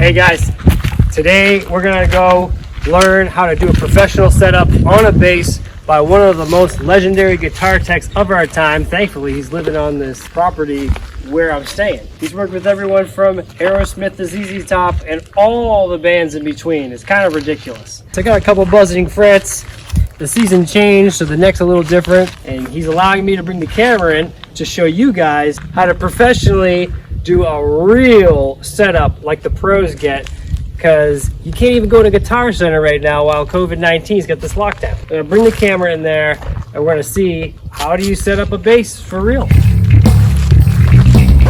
Hey guys, today we're gonna go learn how to do a professional setup on a bass by one of the most legendary guitar techs of our time. Thankfully, he's living on this property where I'm staying. He's worked with everyone from Aerosmith to ZZ Top and all the bands in between. It's kind of ridiculous. So I got a couple buzzing frets. The season changed, so the neck's a little different, and he's allowing me to bring the camera in to show you guys how to professionally do a real setup like the pros get, because you can't even go to Guitar Center right now while COVID-19's got this lockdown. I'm gonna bring the camera in there and we're gonna see how do you set up a bass for real.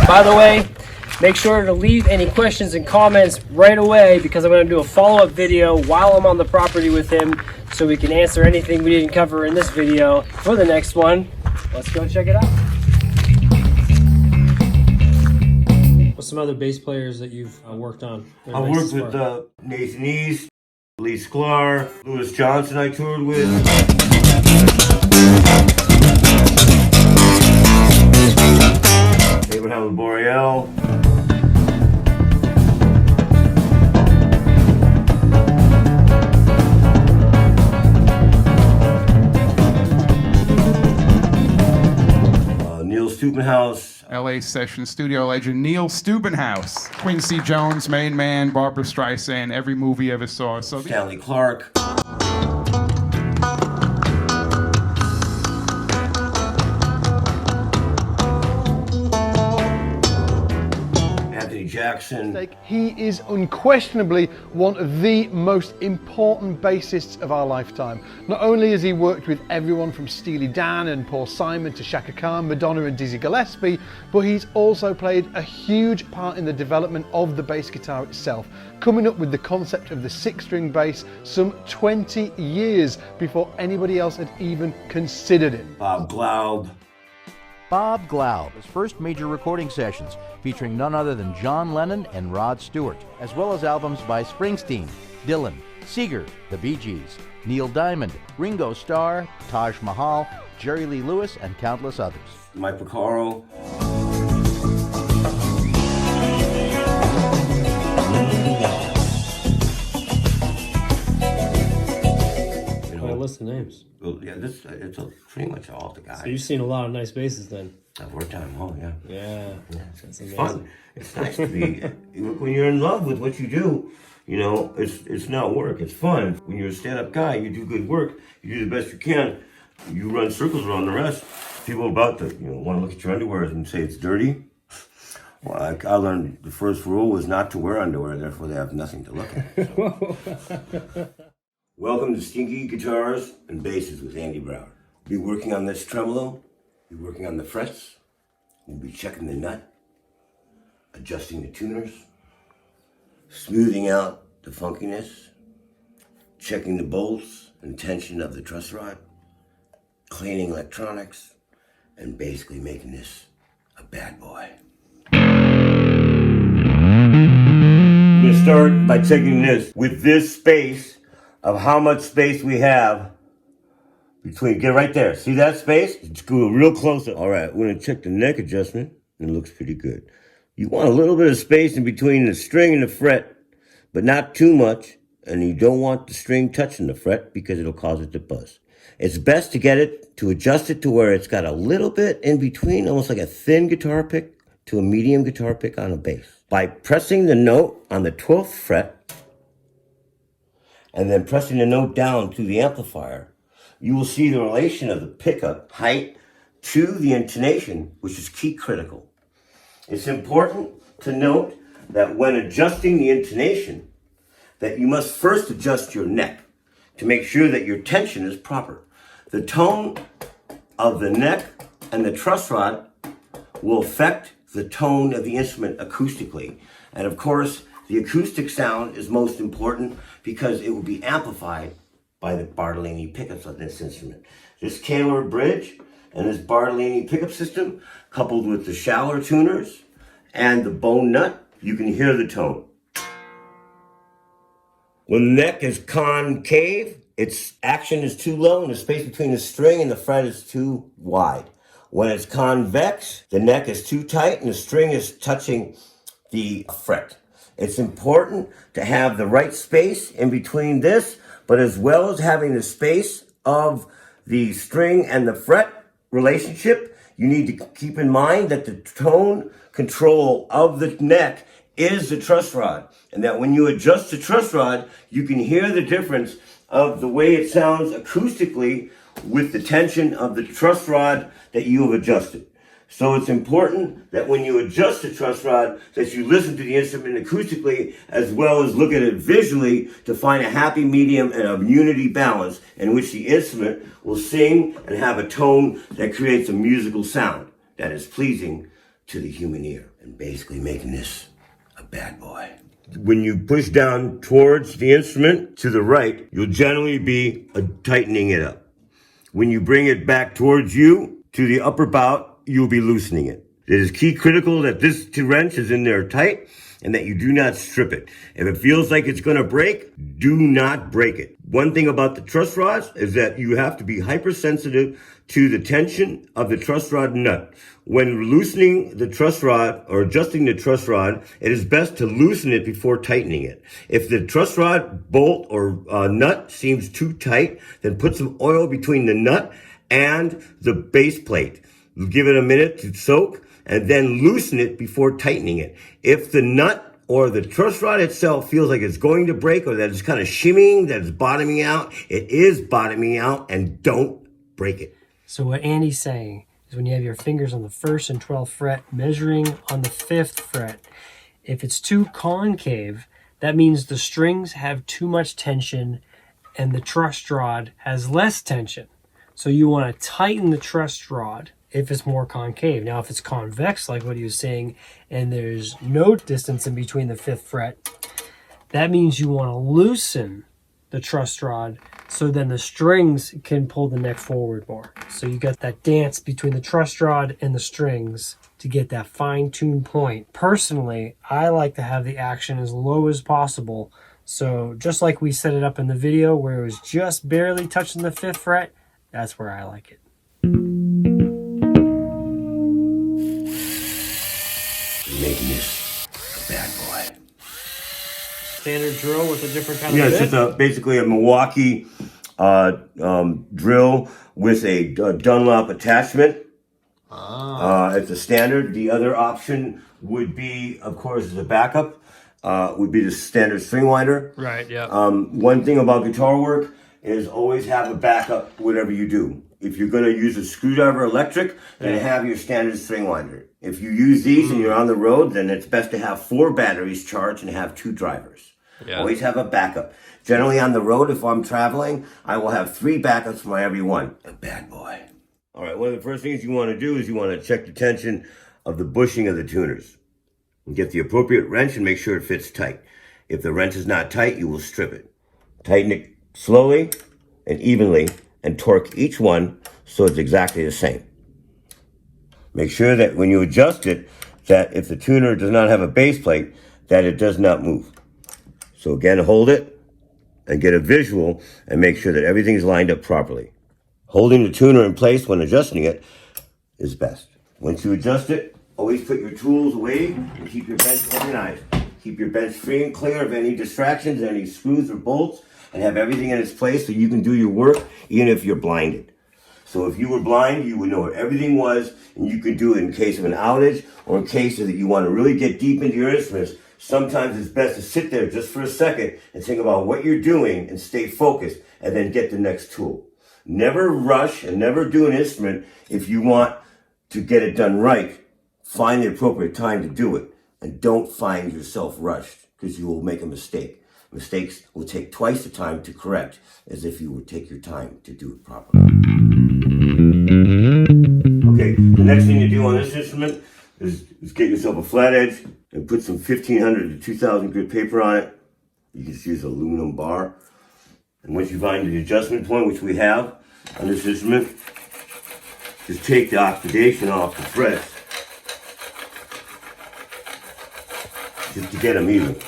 By the way, make sure to leave any questions and comments right away, because I'm gonna do a follow-up video while I'm on the property with him so we can answer anything we didn't cover in this video for the next one. Let's go check it out. What's some other bass players that you've worked on? I've worked with Nathan East, Leland Sklar, Louis Johnson I toured with. Abraham Laboriel. Stubenhaus. LA session studio legend Neil Stubenhaus. Quincy Jones, Main Man, Barbra Streisand, every movie ever saw. So Stanley Clarke. Jackson. He is unquestionably one of the most important bassists of our lifetime. Not only has he worked with everyone from Steely Dan and Paul Simon to Chaka Khan, Madonna and Dizzy Gillespie, but he's also played a huge part in the development of the bass guitar itself, coming up with the concept of the 6-string bass some 20 years before anybody else had even considered it. Glaub. Bob Glaub's first major recording sessions, featuring none other than John Lennon and Rod Stewart, as well as albums by Springsteen, Dylan, Seeger, The Bee Gees, Neil Diamond, Ringo Starr, Taj Mahal, Jerry Lee Lewis, and countless others. My Pocaro. List of names. Well, yeah, it's pretty much all the guys. So you've seen a lot of nice basses then. I've worked on them all, yeah. Yeah, it's fun. It's nice to be, when you're in love with what you do, you know, it's not work, it's fun. When you're a stand-up guy, you do good work, you do the best you can, you run circles around the rest. People about to, want to look at your underwear and say it's dirty. Well, I learned the first rule was not to wear underwear, therefore they have nothing to look at. So. Welcome to Stinky Guitars and Basses with Andy Brauer. Be working on this tremolo, be working on the frets, we'll be checking the nut, adjusting the tuners, smoothing out the funkiness, checking the bolts and tension of the truss rod, cleaning electronics, and basically making this a bad boy. I'm going to start by checking this with this space of how much space we have between, get right there, see that space? Let's go real close. All right, we're gonna check the neck adjustment, and it looks pretty good. You want a little bit of space in between the string and the fret, but not too much, and you don't want the string touching the fret because it'll cause it to buzz. It's best to get it, to adjust it to where it's got a little bit in between, almost like a thin guitar pick to a medium guitar pick on a bass. By pressing the note on the 12th fret, and then pressing the note down to the amplifier, you will see the relation of the pickup height to the intonation, which is key critical. It's important to note that when adjusting the intonation, that you must first adjust your neck to make sure that your tension is proper. The tone of the neck and the truss rod will affect the tone of the instrument acoustically. And of course, the acoustic sound is most important because it will be amplified by the Bartolini pickups on this instrument. This Taylor bridge and this Bartolini pickup system, coupled with the shallower tuners and the bone nut, you can hear the tone. When the neck is concave, its action is too low and the space between the string and the fret is too wide. When it's convex, the neck is too tight and the string is touching the fret. It's important to have the right space in between this, but as well as having the space of the string and the fret relationship, you need to keep in mind that the tone control of the neck is the truss rod. And that when you adjust the truss rod, you can hear the difference of the way it sounds acoustically with the tension of the truss rod that you have adjusted. So it's important that when you adjust the truss rod, that you listen to the instrument acoustically as well as look at it visually to find a happy medium and a unity balance in which the instrument will sing and have a tone that creates a musical sound that is pleasing to the human ear, and basically making this a bad boy. When you push down towards the instrument to the right, you'll generally be tightening it up. When you bring it back towards you to the upper bout, you'll be loosening it. It is key critical that this wrench is in there tight and that you do not strip it. If it feels like it's going to break, do not break it. One thing about the truss rods is that you have to be hypersensitive to the tension of the truss rod nut. When loosening the truss rod or adjusting the truss rod, it is best to loosen it before tightening it. If the truss rod bolt or nut seems too tight, then put some oil between the nut and the base plate. Give it a minute to soak and then loosen it before tightening it. If the nut or the truss rod itself feels like it's going to break or that it's kind of shimmying, that it's bottoming out, it is bottoming out, and don't break it. So what Andy's saying is when you have your fingers on the 1st and 12th fret measuring on the 5th fret, if it's too concave, that means the strings have too much tension and the truss rod has less tension. So you want to tighten the truss rod if it's more concave. Now, if it's convex, like what he was saying, and there's no distance in between the 5th fret, that means you want to loosen the truss rod so then the strings can pull the neck forward more. So you got that dance between the truss rod and the strings to get that fine-tuned point. Personally, I like to have the action as low as possible. So just like we set it up in the video where it was just barely touching the 5th fret, that's where I like it. Making this a bad boy. Standard drill with a different kind Yeah, of it's just basically a Milwaukee drill with a Dunlop attachment. It's a standard. The other option would be, of course, as a backup, would be the standard string winder. Right, yeah. One thing about guitar work is always have a backup whatever you do. If you're going to use a screwdriver electric, then have your standard string winder. If you use these and you're on the road, then it's best to have 4 batteries charged and have 2 drivers. Yeah. Always have a backup. Generally on the road, if I'm traveling, I will have 3 backups for every one. A bad boy. All right, one of the first things you want to do is you want to check the tension of the bushing of the tuners. And get the appropriate wrench and make sure it fits tight. If the wrench is not tight, you will strip it. Tighten it slowly and evenly and torque each one so it's exactly the same. Make sure that when you adjust it, that if the tuner does not have a base plate, that it does not move. So again, hold it and get a visual and make sure that everything is lined up properly. Holding the tuner in place when adjusting it is best. Once you adjust it, always put your tools away and keep your bench organized. Keep your bench free and clear of any distractions, any screws or bolts, and have everything in its place so you can do your work even if you're blinded. So if you were blind, you would know where everything was, and you could do it in case of an outage or in case that you want to really get deep into your instruments. Sometimes it's best to sit there just for a second and think about what you're doing and stay focused and then get the next tool. Never rush and never do an instrument if you want to get it done right. Find the appropriate time to do it and don't find yourself rushed because you will make a mistake. Mistakes will take twice the time to correct as if you would take your time to do it properly. Okay, the next thing you do on this instrument is get yourself a flat edge and put some 1500 to 2000 grit paper on it. You can just use an aluminum bar. And once you find the adjustment point, which we have on this instrument, just take the oxidation off the frets just to get them even.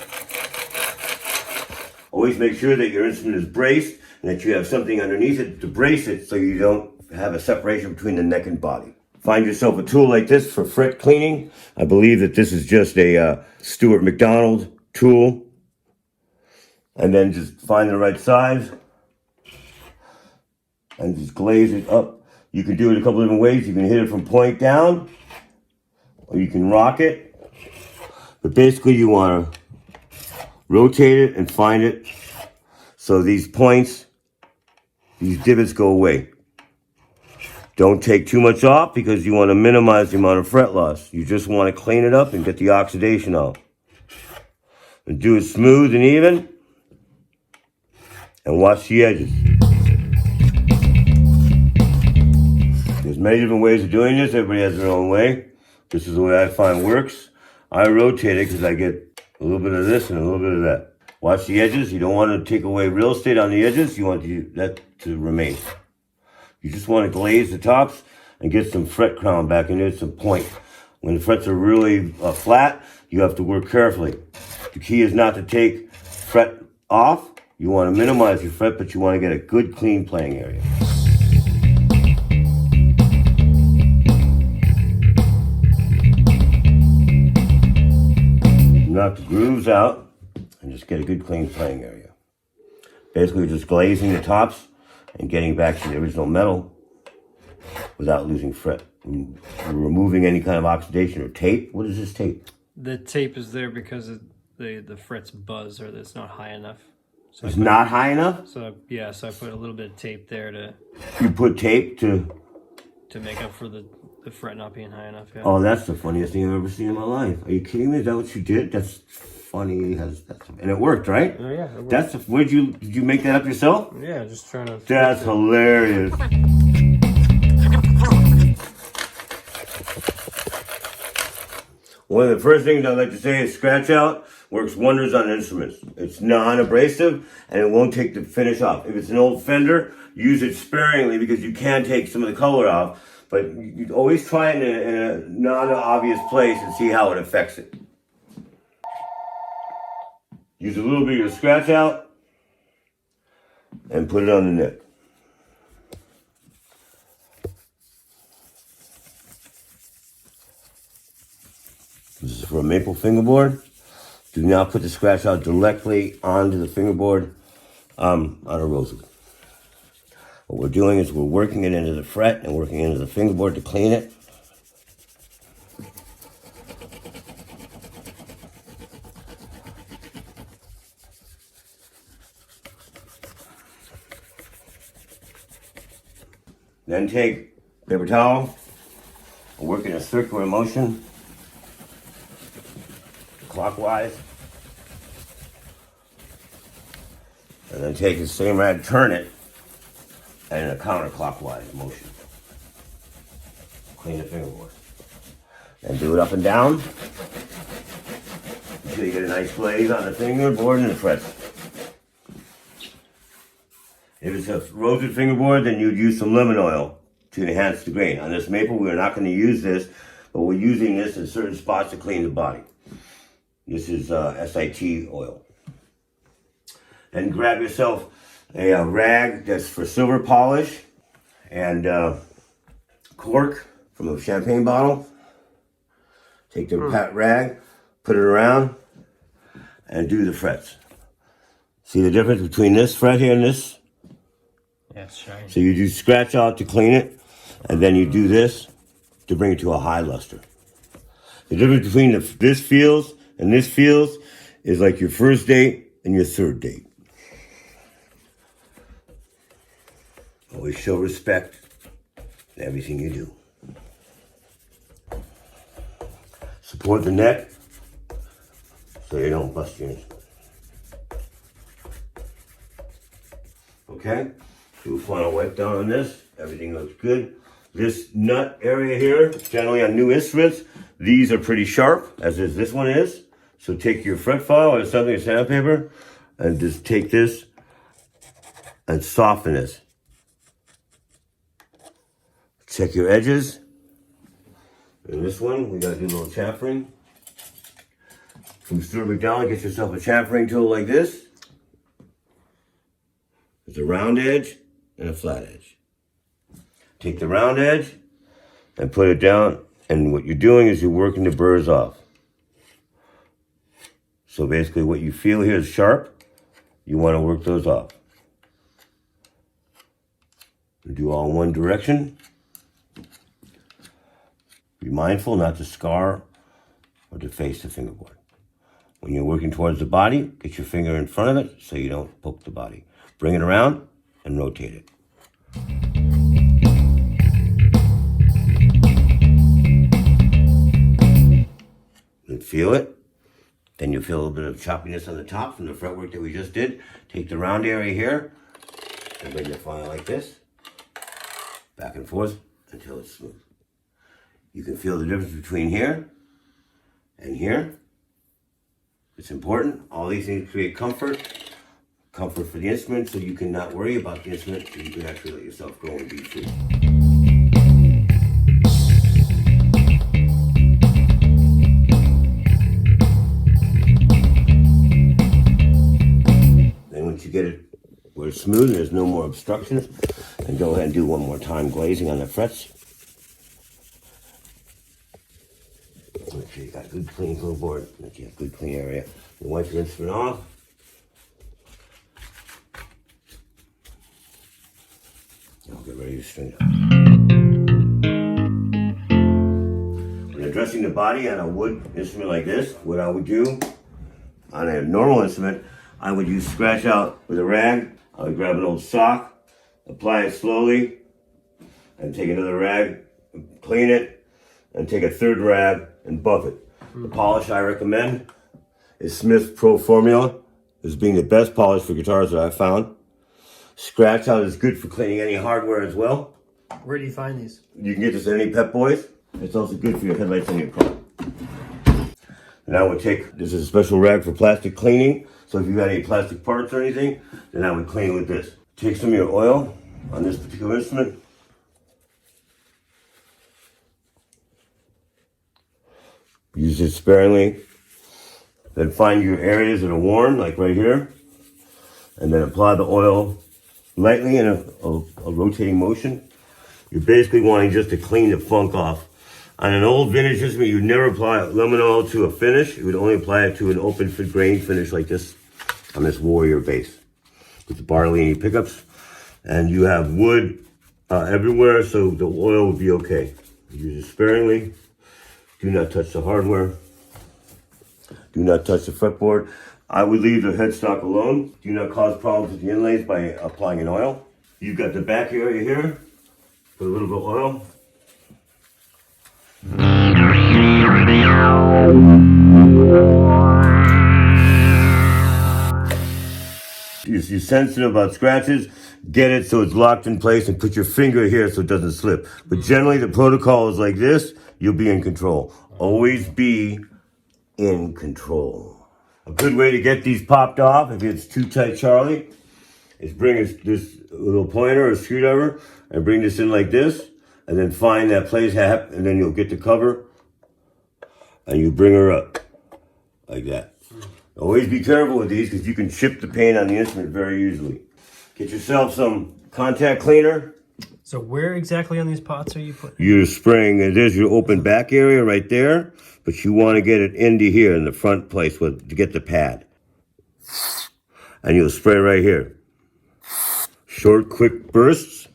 Always make sure that your instrument is braced and that you have something underneath it to brace it so you don't have a separation between the neck and body. Find yourself a tool like this for fret cleaning. I believe that this is just a Stuart McDonald tool, and then just find the right size and just glaze it up. You can do it a couple different ways. You can hit it from point down, or you can rock it. But basically you want to rotate it and find it so these points, these divots go away. Don't take too much off because you want to minimize the amount of fret loss. You just want to clean it up and get the oxidation out. And do it smooth and even. And watch the edges. There's many different ways of doing this. Everybody has their own way. This is the way I find works. I rotate it because I get a little bit of this and a little bit of that. Watch the edges. You don't want to take away real estate on the edges. You want that to remain. You just want to glaze the tops and get some fret crown back in there, some point. When the frets are really flat, you have to work carefully. The key is not to take fret off. You want to minimize your fret, but you want to get a good, clean playing area. Knock the grooves out and just get a good, clean playing area. Basically, just glazing the tops and getting back to the original metal without losing fret. And removing any kind of oxidation or tape. What is this tape? The tape is there because the frets buzz or it's not high enough. So It's not high enough? So yeah, so I put a little bit of tape there to You put tape to... make up for the fret not being high enough. Yeah. Oh, that's the funniest thing I've ever seen in my life. Are you kidding me? Is that what you did? That's funny. And it worked, right? Oh yeah. It worked. Did you make that up yourself? Yeah, just trying to. That's hilarious. One of the first things I'd like to say is scratch out works wonders on instruments. It's non-abrasive and it won't take the finish off. If it's an old Fender, use it sparingly because you can take some of the color off, but you always try it in a non-obvious place and see how it affects it. Use a little bit of your scratch out and put it on the neck. This is for a maple fingerboard. Do not put the scratch out directly onto the fingerboard on a rosewood. What we're doing is we're working it into the fret and working into the fingerboard to clean it. Then take paper towel and work in a circular motion, clockwise. And then take the same rag, turn it, and in a counterclockwise motion. Clean the fingerboard. Then do it up and down until you get a nice glaze on the fingerboard and the frets. If it's a rosewood fingerboard, then you'd use some lemon oil to enhance the grain. On this maple, we're not going to use this, but we're using this in certain spots to clean the body. This is SIT oil. Then grab yourself a rag that's for silver polish and cork from a champagne bottle. Take the rag, put it around, and do the frets. See the difference between this fret here and this? Yeah, it's shiny. So you do scratch out to clean it, and then you do this to bring it to a high luster. The difference between this feels and this feels is like your first date and your third date. Always show respect in everything you do. Support the neck so you don't bust your instrument. Okay? Do a final wipe down on this. Everything looks good. This nut area here, generally on new instruments, these are pretty sharp, as this one is. So take your fret file or something, sandpaper, and just take this and soften this. Check your edges. In this one, we gotta do a little chamfering. From Stubenhaus down, get yourself a chamfering tool like this. There's a round edge and a flat edge. Take the round edge and put it down, and what you're doing is you're working the burrs off. So basically what you feel here is sharp. You want to work those off. Do all in one direction. Be mindful not to scar or to face the fingerboard. When you're working towards the body, get your finger in front of it so you don't poke the body. Bring it around and rotate it. You feel it. Then you feel a little bit of choppiness on the top from the fretwork that we just did. Take the round area here and bring the file like this, back and forth until it's smooth. You can feel the difference between here and here. It's important. All these things create comfort for the instrument, so you can not worry about the instrument, so you can actually let yourself go and be free. Then once you get it where it's smooth and there's no more obstructions, then go ahead and do one more time glazing on the frets. Make sure you got a good clean floorboard, that you have good clean area. You wipe your instrument off. I'll get ready to string it up. When addressing the body on a wood instrument like this, what I would do on a normal instrument, I would use scratch out with a rag. I would grab an old sock, apply it slowly, and take another rag, clean it, and take a third rag and buff it. The polish I recommend is Smith's Pro Formula, as being the best polish for guitars that I've found. Scratch out is good for cleaning any hardware as well. Where do you find these? You can get this at any Pep Boys. It's also good for your headlights on your car. And I would take, this is a special rag for plastic cleaning, so if you got any plastic parts or anything, then I would clean with this. Take some of your oil on this particular instrument. Use it sparingly. Then find your areas that are worn, like right here. And then apply the oil lightly in a rotating motion. You're basically wanting just to clean the funk off. On an old vintage instrument, you would never apply lemon oil to a finish. You would only apply it to an open fit grain finish like this on this Warrior bass with the Bartolini pickups. And you have wood everywhere, so the oil would be okay. Use it sparingly. Do not touch the hardware. Do not touch the fretboard. I would leave the headstock alone. Do not cause problems with the inlays by applying an oil. You've got the back area here. Put a little bit of oil. If you're sensitive about scratches, get it so it's locked in place and put your finger here so it doesn't slip. But generally the protocol is like this, you'll be in control. Always be in control. A good way to get these popped off, if it's too tight, Charlie, is bring this little pointer or screwdriver and bring this in like this, and then find that place hat, and then you'll get the cover, and you bring her up like that. Always be careful with these because you can chip the paint on the instrument very easily. Get yourself some contact cleaner. So where exactly on these pots are you putting? You're spraying, and there's your open back area right there, but you want to get it into here in the front place to get the pad. And you'll spray right here. Short, quick bursts,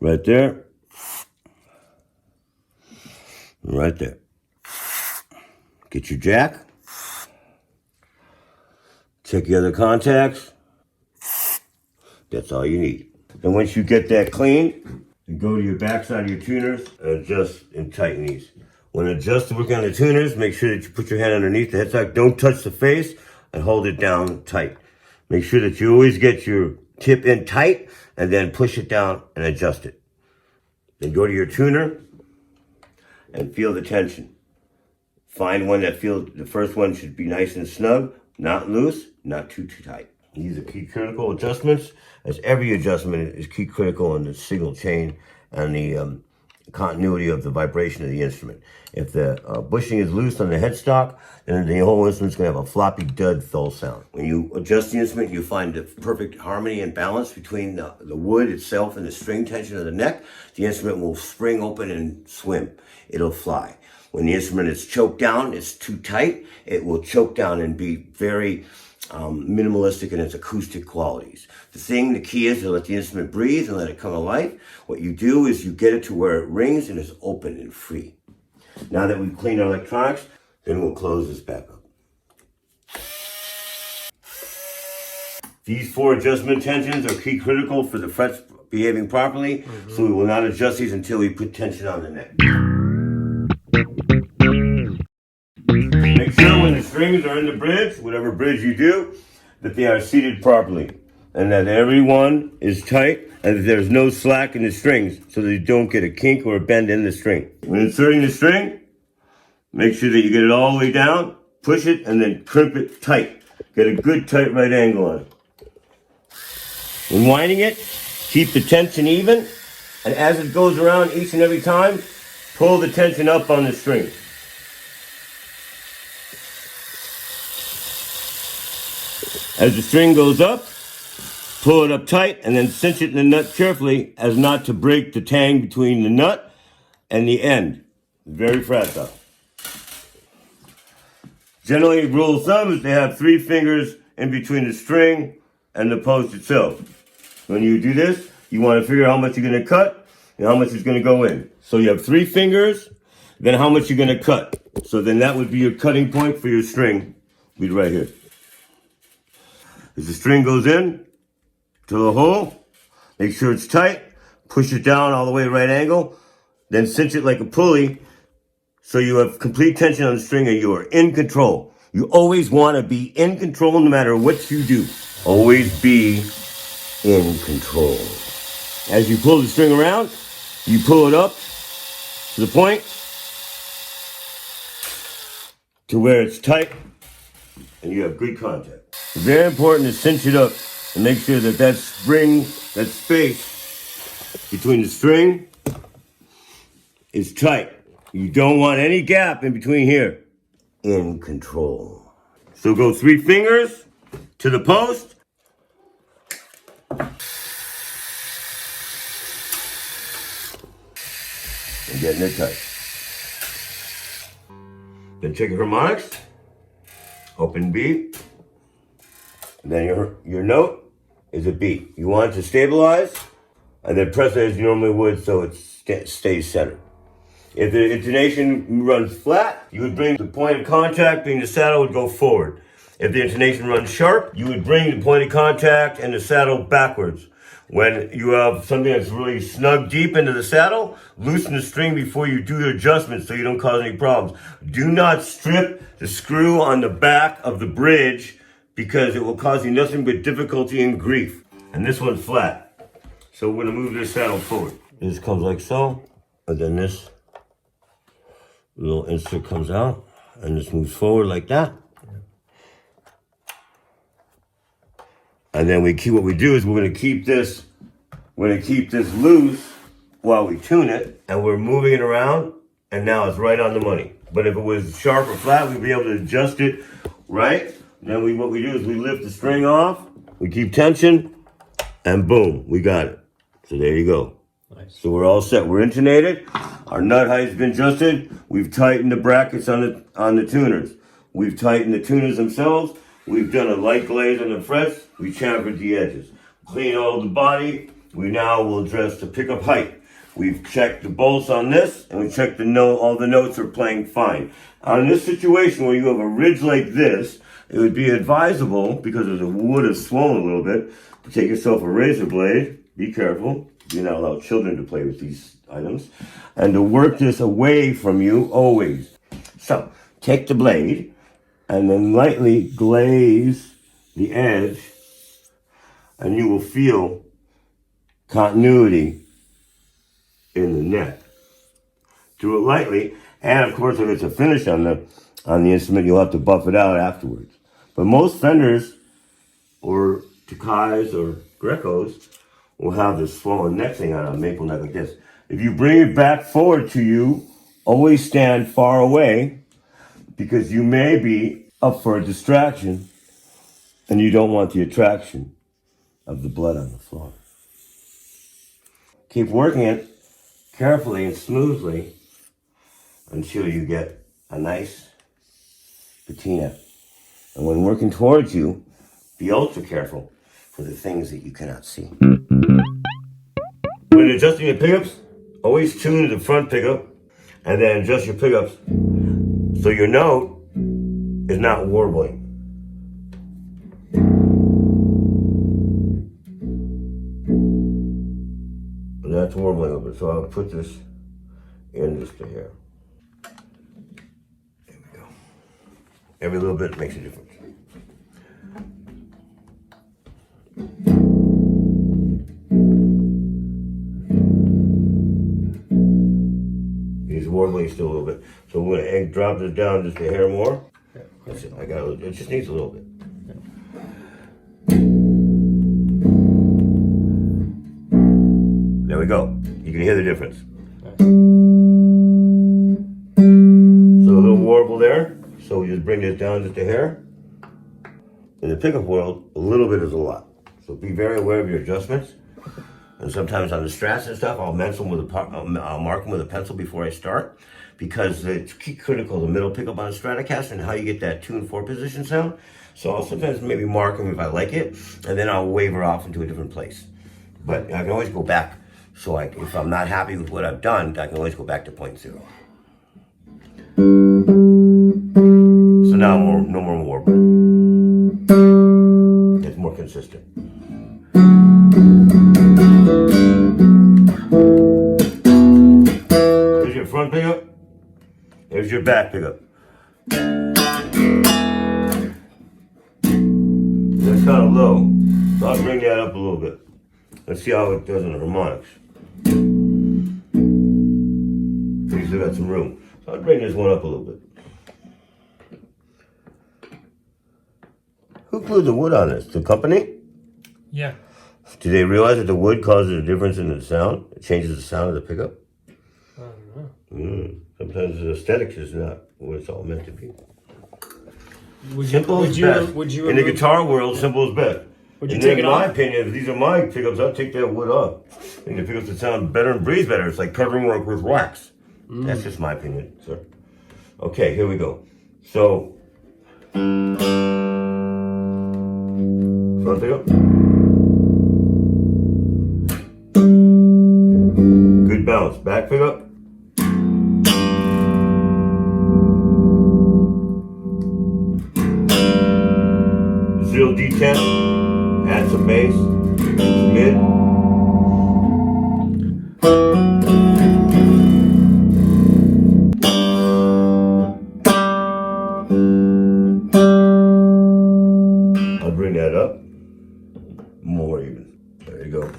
right there. Right there. Get your jack. Check the other contacts. That's all you need. And once you get that clean, you go to your backside of your tuners and adjust and tighten these. When adjusting working on the tuners, make sure that you put your hand underneath the headstock. Don't touch the face and hold it down tight. Make sure that you always get your tip in tight and then push it down and adjust it. Then go to your tuner and feel the tension. Find one that feels, the first one should be nice and snug, not loose, not too tight. These are key critical adjustments, as every adjustment is key critical in the signal chain and the continuity of the vibration of the instrument. If the bushing is loose on the headstock, then the whole instrument's going to have a floppy, dud, dull sound. When you adjust the instrument, you find the perfect harmony and balance between the wood itself and the string tension of the neck. The instrument will spring open and swim. It'll fly. When the instrument is choked down, it's too tight, it will choke down and be very minimalistic in its acoustic qualities. The key is to let the instrument breathe and let it come alive. What you do is you get it to where it rings and is open and free. Now that we've cleaned our electronics, then we'll close this back up. These 4 adjustment tensions are key critical for the frets behaving properly, so we will not adjust these until we put tension on the neck. Make sure when the strings are in the bridge, whatever bridge you do, that they are seated properly and that every one is tight and that there's no slack in the strings so that you don't get a kink or a bend in the string. When inserting the string, make sure that you get it all the way down, push it, and then crimp it tight. Get a good tight right angle on it. When winding it, keep the tension even, and as it goes around each and every time, pull the tension up on the string. As the string goes up, pull it up tight and then cinch it in the nut carefully as not to break the tang between the nut and the end. Very fragile. Generally, rule of thumb is to have 3 fingers in between the string and the post itself. When you do this, you want to figure out how much you're going to cut and how much is going to go in. So you have 3 fingers, then how much you're going to cut. So then that would be your cutting point for your string. Be right here. As the string goes in to the hole, make sure it's tight, push it down all the way right angle, then cinch it like a pulley so you have complete tension on the string and you are in control. You always want to be in control no matter what you do. Always be in control. As you pull the string around, you pull it up to the point to where it's tight and you have good contact. Very important to cinch it up and make sure that that spring, that space between the string is tight. You don't want any gap in between here. In control. So go 3 fingers to the post. And getting it tight. Then check your harmonics. Open B. And then your note is a B. You want it to stabilize, and then press it as you normally would so it stays centered. If the intonation runs flat, you would bring the point of contact, being the saddle would go forward. If the intonation runs sharp, you would bring the point of contact and the saddle backwards. When you have something that's really snug deep into the saddle, loosen the string before you do the adjustment so you don't cause any problems. Do not strip the screw on the back of the bridge because it will cause you nothing but difficulty and grief. And this one's flat. So we're gonna move this saddle forward. This comes like so, and then this little insert comes out, and this moves forward like that. And then what we do is we're gonna keep this loose while we tune it, and we're moving it around, and now it's right on the money. But if it was sharp or flat, we'd be able to adjust it right. Then what we do is we lift the string off, we keep tension, and boom, we got it. So there you go. Nice. So we're all set. We're intonated. Our nut height's been adjusted. We've tightened the brackets on the tuners. We've tightened the tuners themselves. We've done a light glaze on the frets. We chamfered the edges. Clean all the body. We now will address the pickup height. We've checked the bolts on this, and we checked all the notes are playing fine. On this situation where you have a ridge like this, it would be advisable, because the wood is swollen a little bit, to take yourself a razor blade. Be careful. Do not allow children to play with these items. And to work this away from you always. So, take the blade and then lightly glaze the edge, and you will feel continuity in the neck. Do it lightly, and of course if it's a finish on the instrument, you'll have to buff it out afterwards. But most Fenders, or Takais, or Grecos, will have this swollen neck thing on a maple neck like this. If you bring it back forward to you, always stand far away, because you may be up for a distraction, and you don't want the attraction of the blood on the floor. Keep working it carefully and smoothly until you get a nice patina. And when working towards you, be ultra careful for the things that you cannot see. When adjusting your pickups, always tune to the front pickup and then adjust your pickups so your note is not warbling. And that's warbling a little bit, so I'll put this in just a hair. There we go. Every little bit makes a difference. He's warbling still a little bit. So we're gonna drop this down just a hair more. That's it. I got it just needs a little bit. There we go. You can hear the difference. So a little warble there. So we just bring this down just a hair. In the pickup world, a little bit is a lot. So be very aware of your adjustments. And sometimes on the strats and stuff, I'll mark them with a pencil before I start, because it's key critical, the middle pickup on a Stratocaster and how you get that 2 and 4 position sound. So I'll sometimes maybe mark them if I like it, and then I'll waver off into a different place. But I can always go back. So if I'm not happy with what I've done, I can always go back to 0.0. So now no more warbling. It's more consistent. Here's your front pickup. Here's your back pickup. That's kind of low, so I'll bring that up a little bit. Let's see how it does in the harmonics. So you still got some room. So I'll bring this one up a little bit. Who glued the wood on this? The company? Yeah. Do they realize that the wood causes a difference in the sound? It changes the sound of the pickup? I don't know. Sometimes the aesthetics is not what it's all meant to be. Simple is best. Would you in the guitar world, simple is best. Would you And take in it my off? opinion, if these are my pickups, I'll take that wood off. I think the pickups that sound better and breathe better. It's like covering work with wax. That's just my opinion, sir. Okay, here we go. So, front pickup. Good bounce. Back pickup. Zero D10. Add some bass. Mid. I'll bring that up. More even. There you go.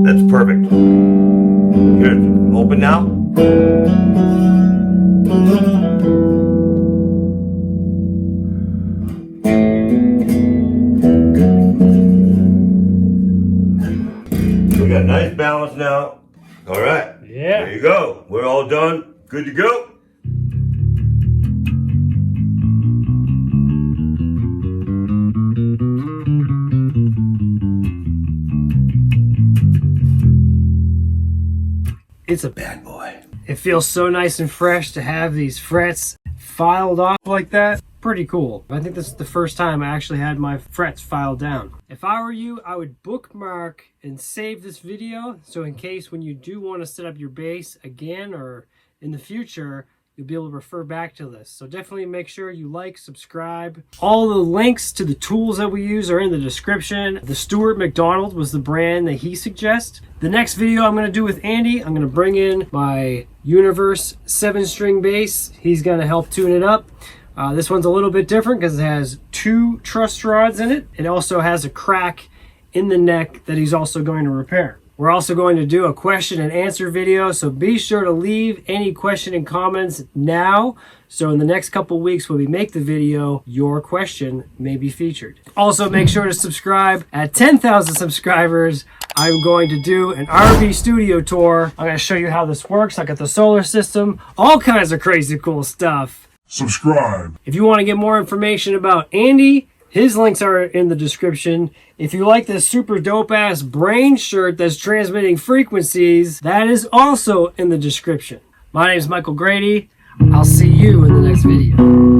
That's perfect. Here, open now. We got nice balance now. All right. Yeah. There you go. We're all done. Good to go. It's a bad boy. It feels so nice and fresh to have these frets filed off like that. Pretty cool. I think this is the first time I actually had my frets filed down. If I were you, I would bookmark and save this video, so in case when you do want to set up your bass again or in the future, you'll be able to refer back to this. So definitely make sure you like, subscribe. All the links to the tools that we use are in the description. The Stuart McDonald was the brand that he suggests. The next video I'm going to do with Andy, I'm going to bring in my Universe 7-string bass. He's going to help tune it up. This one's a little bit different because it has 2 truss rods in it. It also has a crack in the neck that he's also going to repair. We're also going to do a question and answer video, so be sure to leave any question and comments now. So in the next couple weeks when we make the video, your question may be featured. Also make sure to subscribe. At 10,000 subscribers, I'm going to do an RV studio tour. I'm going to show you how this works. I got the solar system, all kinds of crazy cool stuff. Subscribe. If you want to get more information about Andy His links are in the description. If you like this super dope ass brain shirt that's transmitting frequencies, that is also in the description. My name is Michael Grady. I'll see you in the next video.